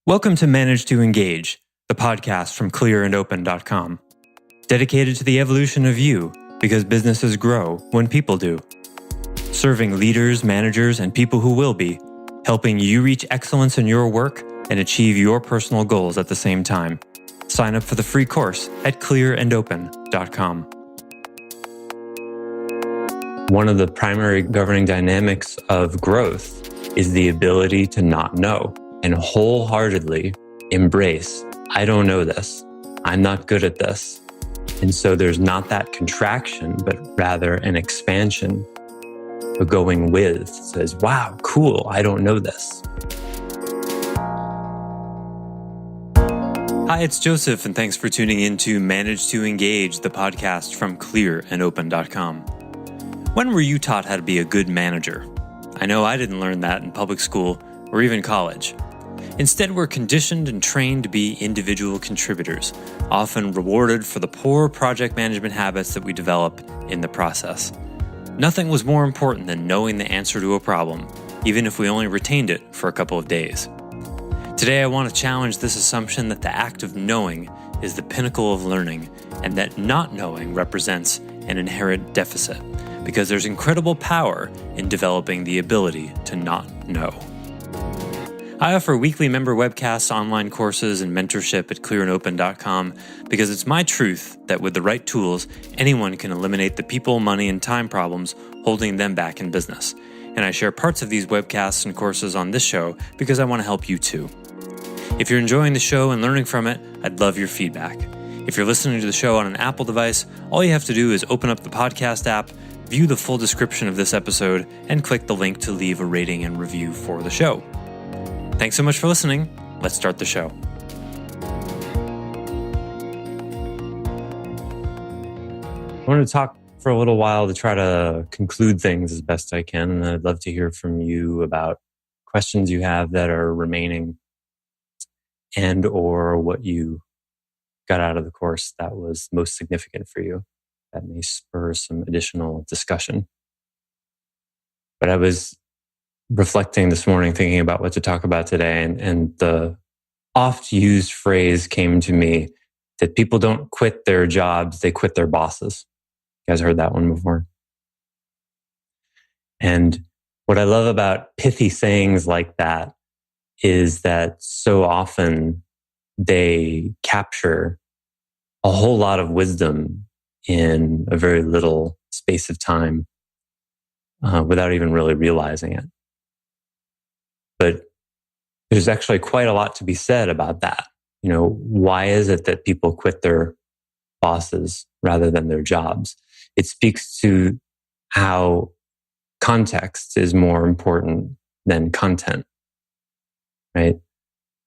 Welcome to Manage to Engage, the podcast from clearandopen.com, dedicated to the evolution of you because businesses grow when people do. Serving leaders, managers, and people who will be, helping you reach excellence in your work and achieve your personal goals at the same time. Sign up for the free course at clearandopen.com. One of the primary governing dynamics of growth is the ability to not know and wholeheartedly embrace, I don't know this, I'm not good at this. And so there's not that contraction, but rather an expansion. But going with says, wow, cool, I don't know this. Hi, it's Joseph, and thanks for tuning in to Manage to Engage, the podcast from clearandopen.com. When were you taught how to be a good manager? I know I didn't learn that in public school or even college. Instead, we're conditioned and trained to be individual contributors, often rewarded for the poor project management habits that we develop in the process. Nothing was more important than knowing the answer to a problem, even if we only retained it for a couple of days. Today, I want to challenge this assumption that the act of knowing is the pinnacle of learning, and that not knowing represents an inherent deficit, because there's incredible power in developing the ability to not know. I offer weekly member webcasts, online courses, and mentorship at clearandopen.com because it's my truth that with the right tools, anyone can eliminate the people, money, and time problems holding them back in business. And I share parts of these webcasts and courses on this show because I want to help you too. If you're enjoying the show and learning from it, I'd love your feedback. If you're listening to the show on an Apple device, all you have to do is open up the podcast app, view the full description of this episode, and click the link to leave a rating and review for the show. Thanks so much for listening. Let's start the show. I wanted to talk for a little while to try to conclude things as best I can. And I'd love to hear from you about questions you have that are remaining and or what you got out of the course that was most significant for you that may spur some additional discussion. But I was reflecting this morning, thinking about what to talk about today, and the oft-used phrase came to me that people don't quit their jobs, they quit their bosses. You guys heard that one before? And what I love about pithy sayings like that is that so often they capture a whole lot of wisdom in a very little space of time without even really realizing it. But there's actually quite a lot to be said about that. You know, why is it that people quit their bosses rather than their jobs? It speaks to how context is more important than content, right?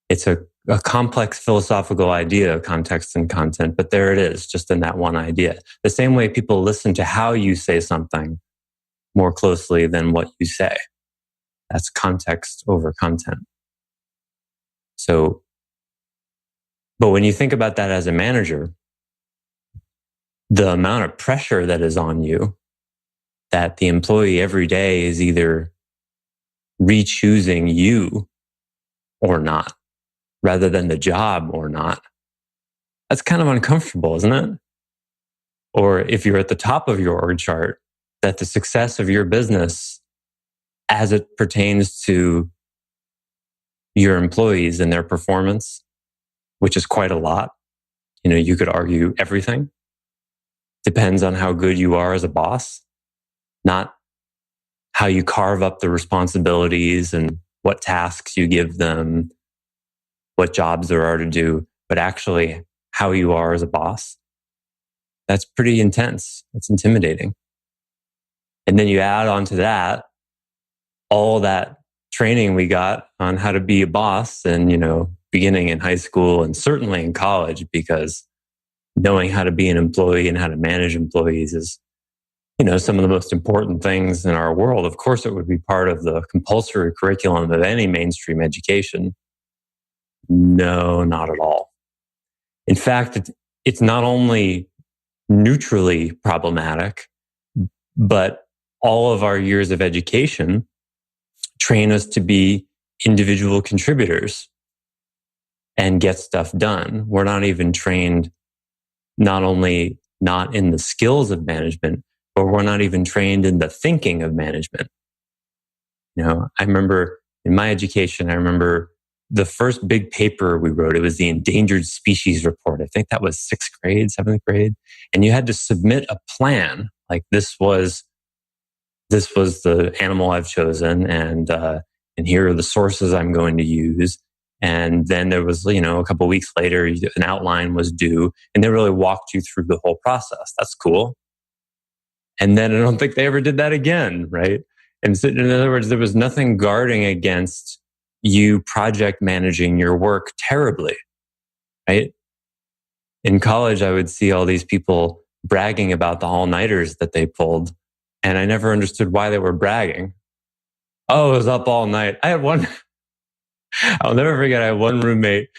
It's a complex philosophical idea of context and content, but there it is, just in that one idea. The same way people listen to how you say something more closely than what you say. That's context over content. So, but when you think about that as a manager, the amount of pressure that is on you, that the employee every day is either re-choosing you or not, rather than the job or not, that's kind of uncomfortable, isn't it? Or if you're at the top of your org chart, that the success of your business as it pertains to your employees and their performance, which is quite a lot. You know, you could argue everything depends on how good you are as a boss, not how you carve up the responsibilities and what tasks you give them, what jobs there are to do, but actually how you are as a boss. That's pretty intense. That's intimidating. And then you add on to that all that training we got on how to be a boss and, you know, beginning in high school and certainly in college, because knowing how to be an employee and how to manage employees is, you know, some of the most important things in our world. Of course, it would be part of the compulsory curriculum of any mainstream education. No, not at all. In fact, it's not only neutrally problematic, but all of our years of education train us to be individual contributors and get stuff done. We're not even trained, not only not in the skills of management, but we're not even trained in the thinking of management. I remember in my education, I remember the first big paper we wrote, it was the Endangered Species Report. I think that was sixth grade, seventh grade. And you had to submit a plan. Like this was the animal I've chosen, and here are the sources I'm going to use. And then there was, a couple of weeks later, an outline was due, and they really walked you through the whole process. That's cool. And then I don't think they ever did that again, right? And so, in other words, there was nothing guarding against you project managing your work terribly, right? In college, I would see all these people bragging about the all-nighters that they pulled, and I never understood why they were bragging. Oh, I was up all night. I'll never forget, I had one roommate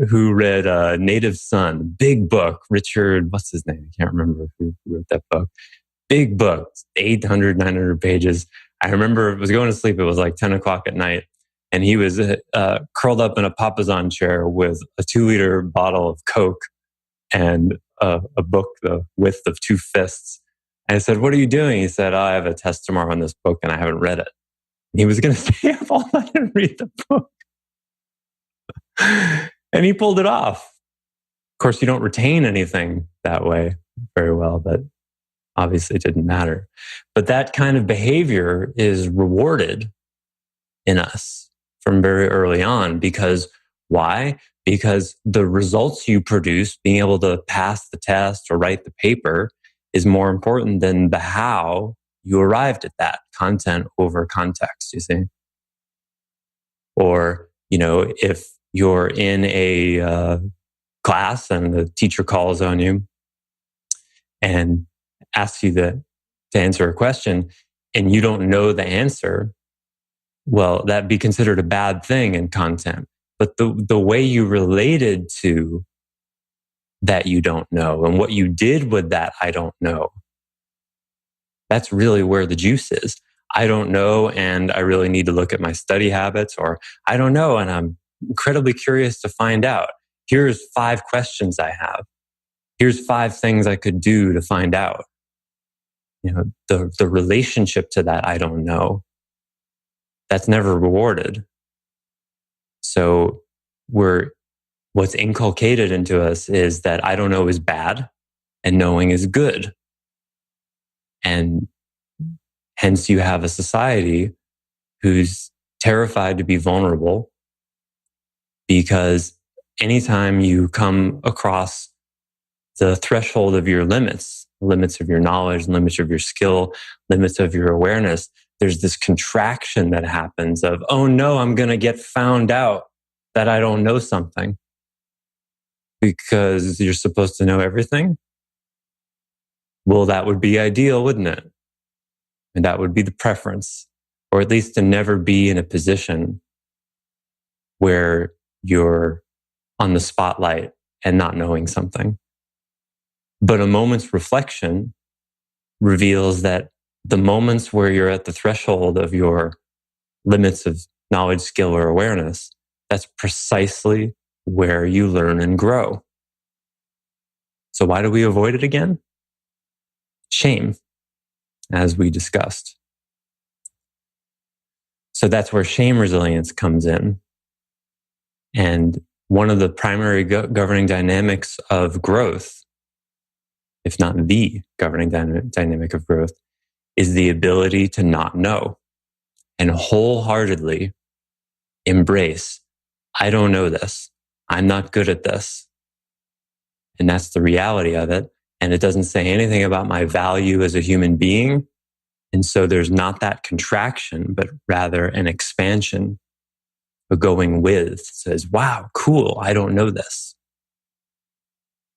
who read Native Son, big book. Richard, what's his name? I can't remember who wrote that book. Big book, 800, 900 pages. I remember I was going to sleep. It was like 10 o'clock at night. And he was curled up in a papasan chair with a 2-liter bottle of Coke and a book the width of 2 fists. And I said, "What are you doing?" He said, "I have a test tomorrow on this book and I haven't read it." And he was going to stay up all night and read the book. And he pulled it off. Of course, you don't retain anything that way very well, but obviously it didn't matter. But that kind of behavior is rewarded in us from very early on. Because why? Because the results you produce, being able to pass the test or write the paper, is more important than the how you arrived at that. Content over context, you see? Or, if you're in a class and the teacher calls on you and asks you to answer a question and you don't know the answer, well, that'd be considered a bad thing in content. But the way you related to that you don't know and what you did with that I don't know, that's really where the juice is. I don't know, and I really need to look at my study habits, or I don't know, and I'm incredibly curious to find out. Here's 5 questions I have. Here's 5 things I could do to find out. The relationship to that I don't know, that's never rewarded. So what's inculcated into us is that I don't know is bad and knowing is good. And hence you have a society who's terrified to be vulnerable, because anytime you come across the threshold of your limits of your knowledge, limits of your skill, limits of your awareness, there's this contraction that happens of, oh no, I'm going to get found out that I don't know something. Because you're supposed to know everything? Well, that would be ideal, wouldn't it? And that would be the preference, or at least to never be in a position where you're on the spotlight and not knowing something. But a moment's reflection reveals that the moments where you're at the threshold of your limits of knowledge, skill, or awareness, that's precisely where you learn and grow. So why do we avoid it again? Shame, as we discussed. So that's where shame resilience comes in. And one of the primary governing dynamics of growth, if not the governing dynamic of growth, is the ability to not know and wholeheartedly embrace, I don't know this. I'm not good at this. And that's the reality of it. And it doesn't say anything about my value as a human being. And so there's not that contraction, but rather an expansion, a going with. It says, wow, cool, I don't know this.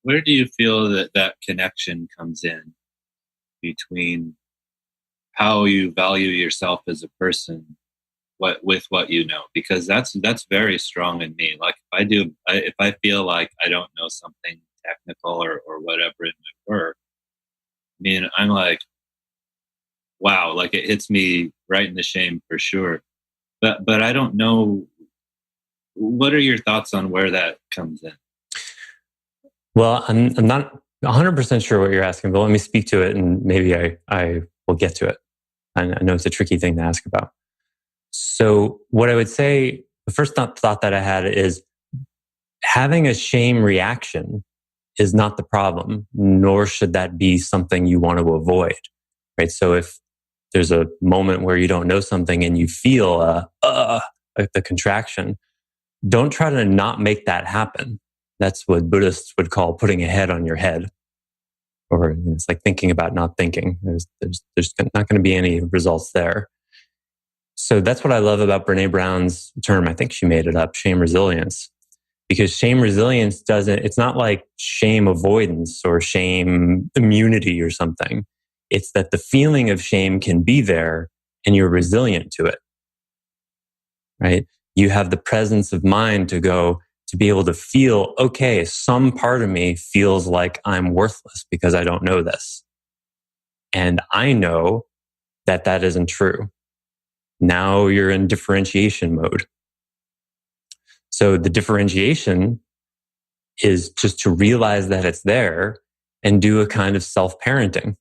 Where do you feel that connection comes in between how you value yourself as a person with what you know? Because that's very strong in me. Like if I feel like I don't know something technical or whatever in my work, I mean, I'm like, wow, like it hits me right in the shame for sure. But I don't know what are your thoughts on where that comes in? Well, I'm not 100% sure what you're asking, but let me speak to it and maybe I will get to it. I know it's a tricky thing to ask about. So what I would say, the first thought that I had is having a shame reaction is not the problem, nor should that be something you want to avoid, right? So if there's a moment where you don't know something and you feel like the contraction, don't try to not make that happen. That's what Buddhists would call putting a head on your head, or it's like thinking about not thinking. There's not going to be any results there. So that's what I love about Brene Brown's term. I think she made it up, shame resilience. Because shame resilience it's not like shame avoidance or shame immunity or something. It's that the feeling of shame can be there and you're resilient to it, right? You have the presence of mind to be able to feel, okay, some part of me feels like I'm worthless because I don't know this. And I know that that isn't true. Now you're in differentiation mode. So the differentiation is just to realize that it's there and do a kind of self-parenting.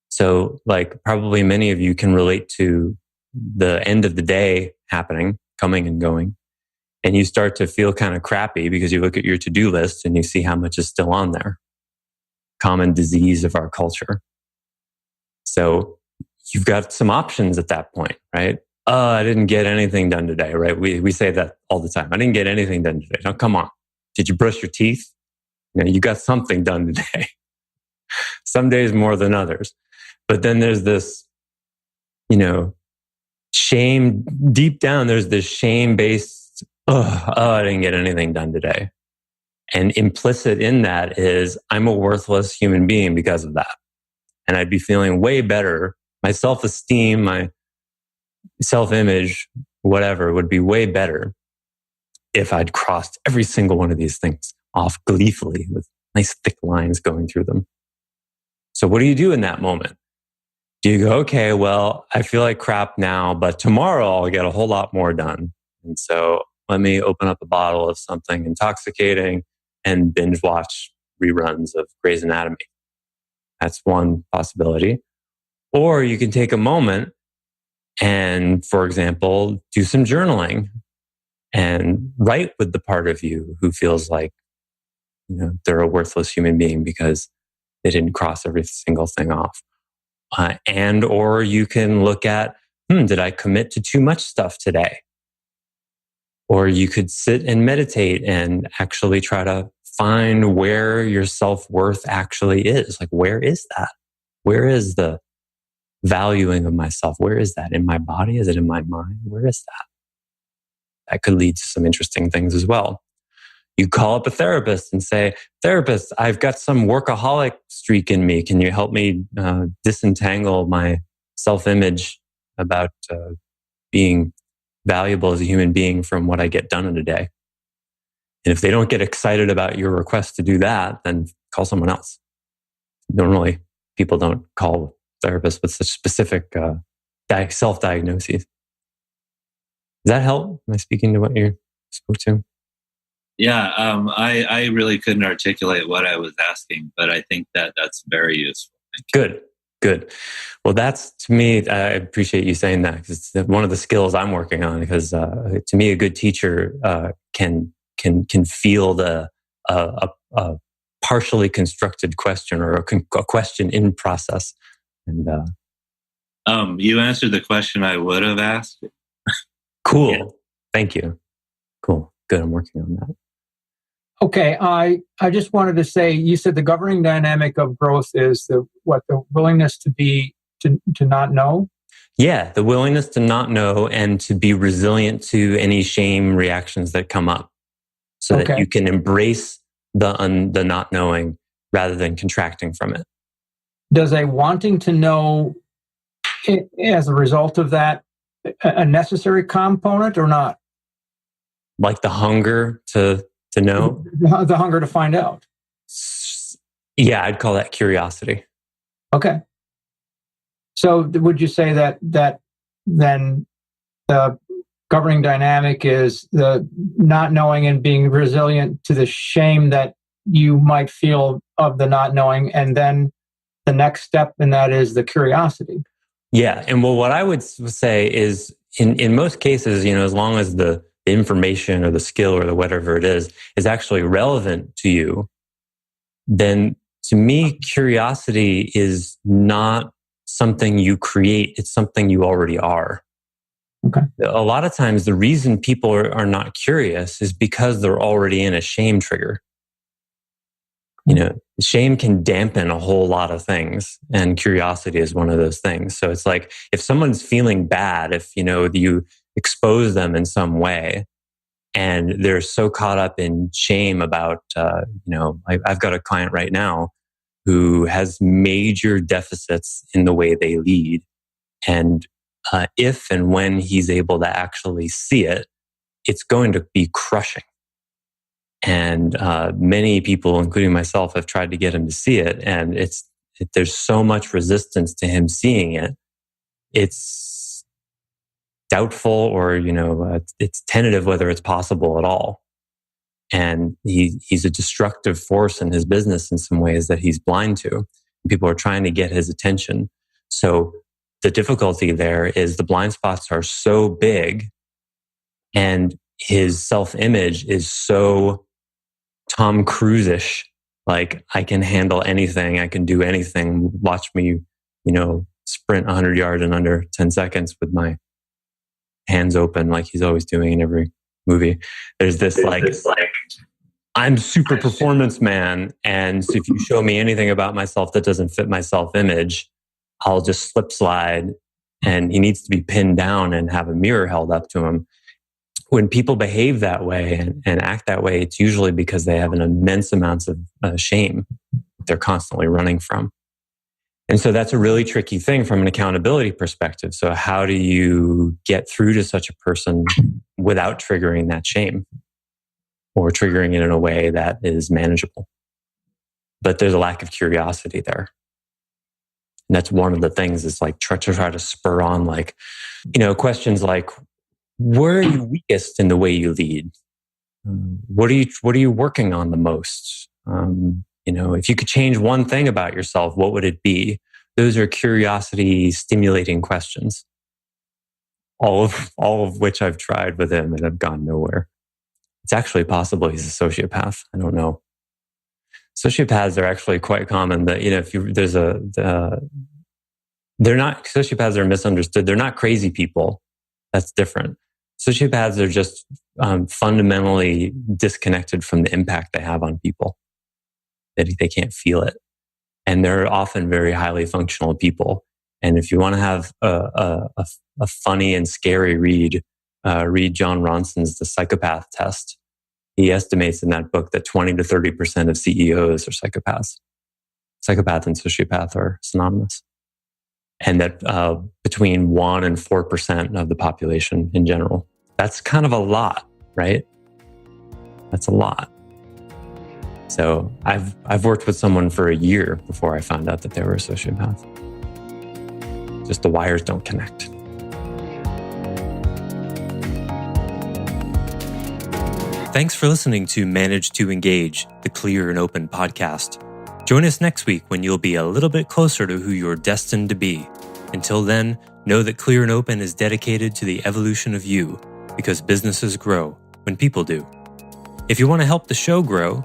So like probably many of you can relate to the end of the day happening, coming and going, and you start to feel kind of crappy because you look at your to-do list and you see how much is still on there. Common disease of our culture. So you've got some options at that point, right? I didn't get anything done today, right? We say that all the time. I didn't get anything done today. Now, come on. Did you brush your teeth? You got something done today. Some days more than others. But then there's this, shame deep down. There's this shame-based, I didn't get anything done today. And implicit in that is I'm a worthless human being because of that. And I'd be feeling way better. My self-esteem, my self-image, whatever, would be way better if I'd crossed every single one of these things off gleefully with nice thick lines going through them. So what do you do in that moment? Do you go, okay, well, I feel like crap now, but tomorrow I'll get a whole lot more done. And so let me open up a bottle of something intoxicating and binge watch reruns of Grey's Anatomy. That's one possibility. Or you can take a moment and, for example, do some journaling and write with the part of you who feels like, they're a worthless human being because they didn't cross every single thing off. Or you can look at, did I commit to too much stuff today? Or you could sit and meditate and actually try to find where your self-worth actually is. Like, where is that? Where is the valuing of myself? Where is that? In my body? Is it in my mind? Where is that? That could lead to some interesting things as well. You call up a therapist and say, therapist, I've got some workaholic streak in me. Can you help me disentangle my self-image about being valuable as a human being from what I get done in a day? And if they don't get excited about your request to do that, then call someone else. Normally, people don't call therapists with such specific self-diagnoses. Does that help? Am I speaking to what you spoke to? Yeah, I really couldn't articulate what I was asking, but I think that's very useful. Good. Well, that's, to me, I appreciate you saying that because it's one of the skills I'm working on. Because to me, a good teacher can field a partially constructed question or a question in process. And you answered the question I would have asked. Cool. Yeah. Thank you. Cool. Good. I'm working on that. Okay, I just wanted to say, you said the governing dynamic of growth is the willingness to not know? Yeah, the willingness to not know and to be resilient to any shame reactions that come up so that you can embrace the not knowing rather than contracting from it. Does a wanting to know, as a result of that, a necessary component or not? Like the hunger to know? The hunger to find out. Yeah, I'd call that curiosity. Okay. So would you say that then the governing dynamic is the not knowing and being resilient to the shame that you might feel of the not knowing. And then the next step in that is the curiosity. Yeah. And well, what I would say is in most cases, as long as the information or the skill or the whatever it is actually relevant to you, then to me, curiosity is not something you create. It's something you already are. Okay. A lot of times the reason people are not curious is because they're already in a shame trigger. Shame can dampen a whole lot of things, and curiosity is one of those things. So it's like if someone's feeling bad, if you expose them in some way, and they're so caught up in shame about, I've got a client right now who has major deficits in the way they lead, and if and when he's able to actually see it, it's going to be crushing. And many people, including myself, have tried to get him to see it. And there's so much resistance to him seeing it. It's doubtful or, it's tentative whether it's possible at all. And he's a destructive force in his business in some ways that he's blind to. People are trying to get his attention. So the difficulty there is the blind spots are so big and his self-image is so Tom Cruise-ish, like I can handle anything, I can do anything. Watch me, sprint 100 yards in under 10 seconds with my hands open, like he's always doing in every movie. There's this I'm super performance man, and so if you show me anything about myself that doesn't fit my self-image, I'll just slip slide. And he needs to be pinned down and have a mirror held up to him. When people behave that way and act that way, it's usually because they have an immense amount of shame they're constantly running from. And so that's a really tricky thing from an accountability perspective. So how do you get through to such a person without triggering that shame or triggering it in a way that is manageable? But there's a lack of curiosity there. And that's one of the things is like try to spur on questions like, where are you weakest in the way you lead? What are you working on the most? If you could change one thing about yourself, what would it be? Those are curiosity stimulating questions. All of which I've tried with him and have gone nowhere. It's actually possible he's a sociopath. I don't know. Sociopaths are actually quite common. That they're not sociopaths are misunderstood. They're not crazy people. That's different. Sociopaths are just fundamentally disconnected from the impact they have on people. That they can't feel it. And they're often very highly functional people. And if you want to have a funny and scary read John Ronson's The Psychopath Test. He estimates in that book that 20 to 30% of CEOs are psychopaths. Psychopath and sociopath are synonymous. And that between 1% and 4% of the population in general. That's kind of a lot, right? That's a lot. So I've worked with someone for a year before I found out that they were a sociopath. Just the wires don't connect. Thanks for listening to Manage to Engage, the Clear and Open podcast. Join us next week when you'll be a little bit closer to who you're destined to be. Until then, know that Clear and Open is dedicated to the evolution of you, because businesses grow when people do. If you want to help the show grow,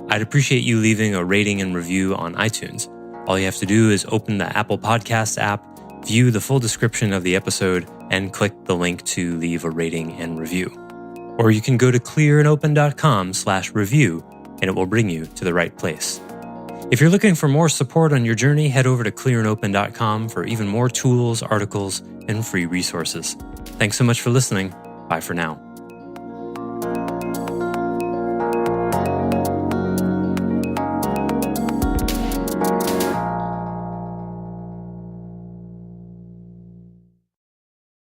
I'd appreciate you leaving a rating and review on iTunes. All you have to do is open the Apple Podcasts app, view the full description of the episode, and click the link to leave a rating and review. Or you can go to clearandopen.com/review, and it will bring you to the right place. If you're looking for more support on your journey, head over to clearandopen.com for even more tools, articles, and free resources. Thanks so much for listening. Bye for now.